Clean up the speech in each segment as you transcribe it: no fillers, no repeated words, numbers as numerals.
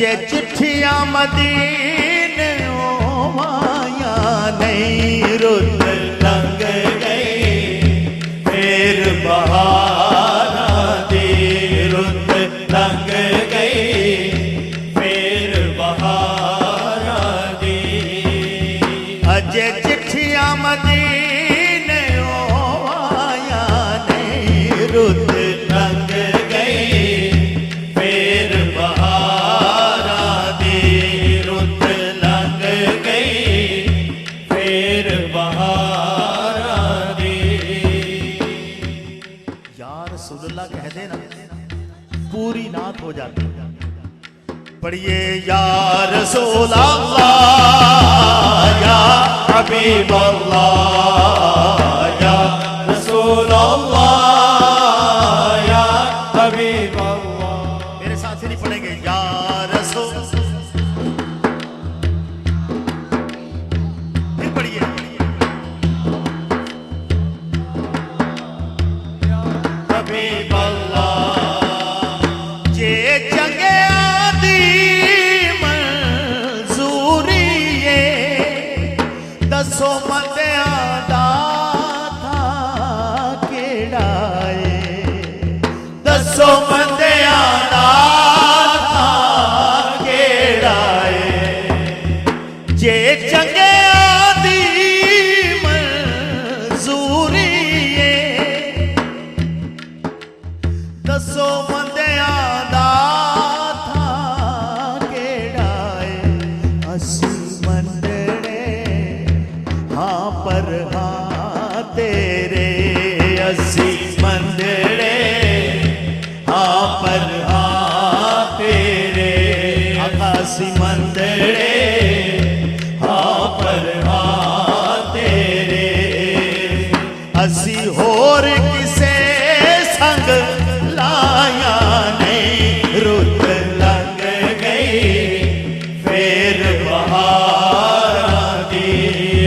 अजे चिट्ठियां मदीने माया नहीं रुत लंघ गई फिर बहारा दी रुत लंघ गई फिर बहारा दी अजे चिट्ठियां मदीने माया नहीं रुत लंघ गई फिर बहारा दी रुत लंघ गई फिर बहारा दी। या रसूलुल्लाह कह देना पूरी नात हो जाती। पढ़िए या रसूल अल्लाह या हबीब अल्लाह या रसूल अल्लाह या हबीब अल्लाह। मेरे साथ ही नहीं पढ़ेंगे या रसूल। फिर पढ़िए हबीब अल्लाह जे जंगे आदि मंजूरी दसो मंदिया दा था केड़ा दसो मंदिया दा था केड़ा जे चंगे आदि मंजूरी दसो मंदिया दा था केड़ा असी मंडड़े हाँ पर हाँ तेरे असी मंडड़े हाँ पर हाँ तेरे आकाशी मंदड़े हाँ पर हाँ तेरे असी होर किसे संग लाया नहीं रुत लंघ गई फिर बहारा दी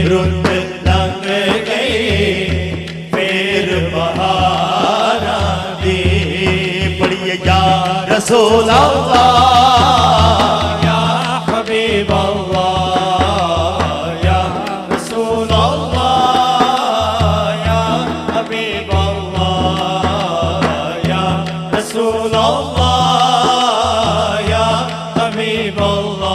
रुत लंघ गई फिर बहारा दी। पढ़िए या रसूल अल्लाह या हबीब अल्लाह या रसूल अल्लाह या हबीब अल्लाह या रसूल अल्लाह या हबीब अल्लाह।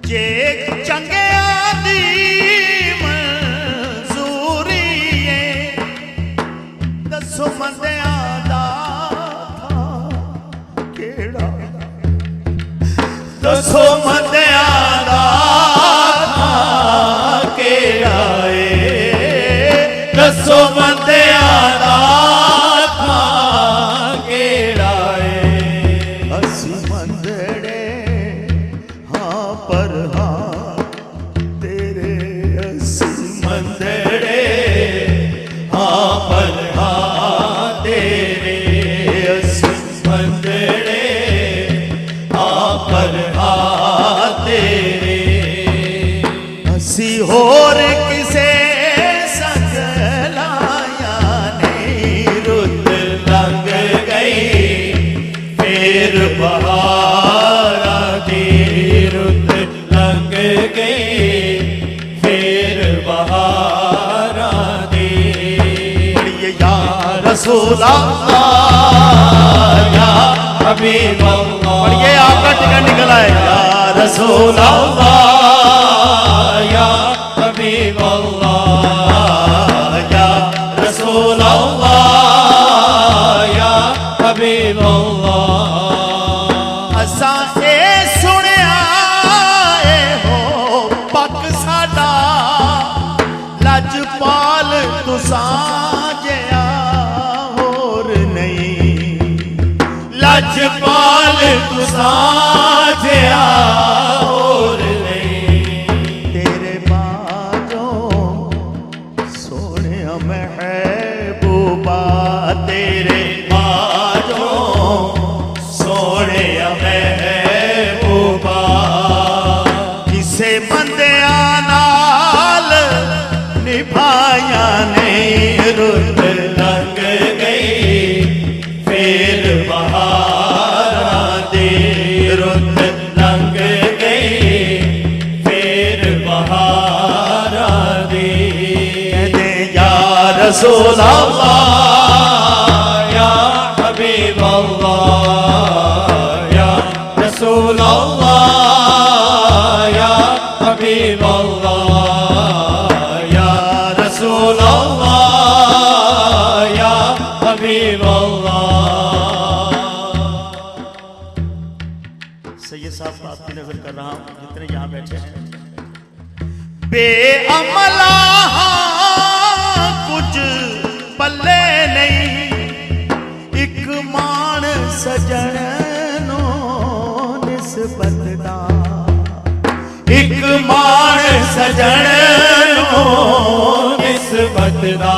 जे चंगे आदि मंजूरी दसो मंदिया दा था केड़ा दसो मंदिया दा था केड़ा दसो मंदिया दा था केड़ा असी मंदड़े हाँ पर हाँ तेरे असी मंदड़े हाँ पर हाँ तेरे असी मंदड़े हाँ पर हाँ तेरे असी होर किसे संग लाया नहीं रुत लंघ गई फिर बहारा दी रुत लंघ गई फिर बहारा दी। या रसूल अल्लाह या हबीब अल्लाह। पढ़िए आपका टिकट निकल आए या रसूल अल्लाह या हबीब अल्लाह या रसूल अल्लाह या हबीब अल्लाह। असा ए सुनिया हो पक साडा लजपाल तुसां जिया होर नहीं लजपाल तुसां जिया होर नहीं तेरे बाजों सोने महबूबा तेरे बाजों सोने महबूबा किसे बंदिया नाल निभाया नहीं रुत लंघ गई फिर फेर बहारां दी रुत लंघ गई फेर बहारां दी कहते या रसूल अल्लाह या हबीब अल्लाह या रसूल अल्लाह या हबीब अल्लाह या रसूल अल्लाह या हबीब अल्लाह। सैयद साहब बात की नजर कर रहा हूं जितने यहां बैठे हैं बेअमला कुछ पल्ले नहीं एक मान सजन नो निस्बत दा एक मान सजन नो निस्बत दा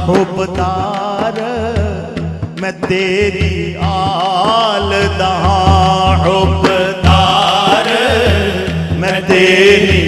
हुबदार मैं तेरी आल दा हुबदार मैं तेरी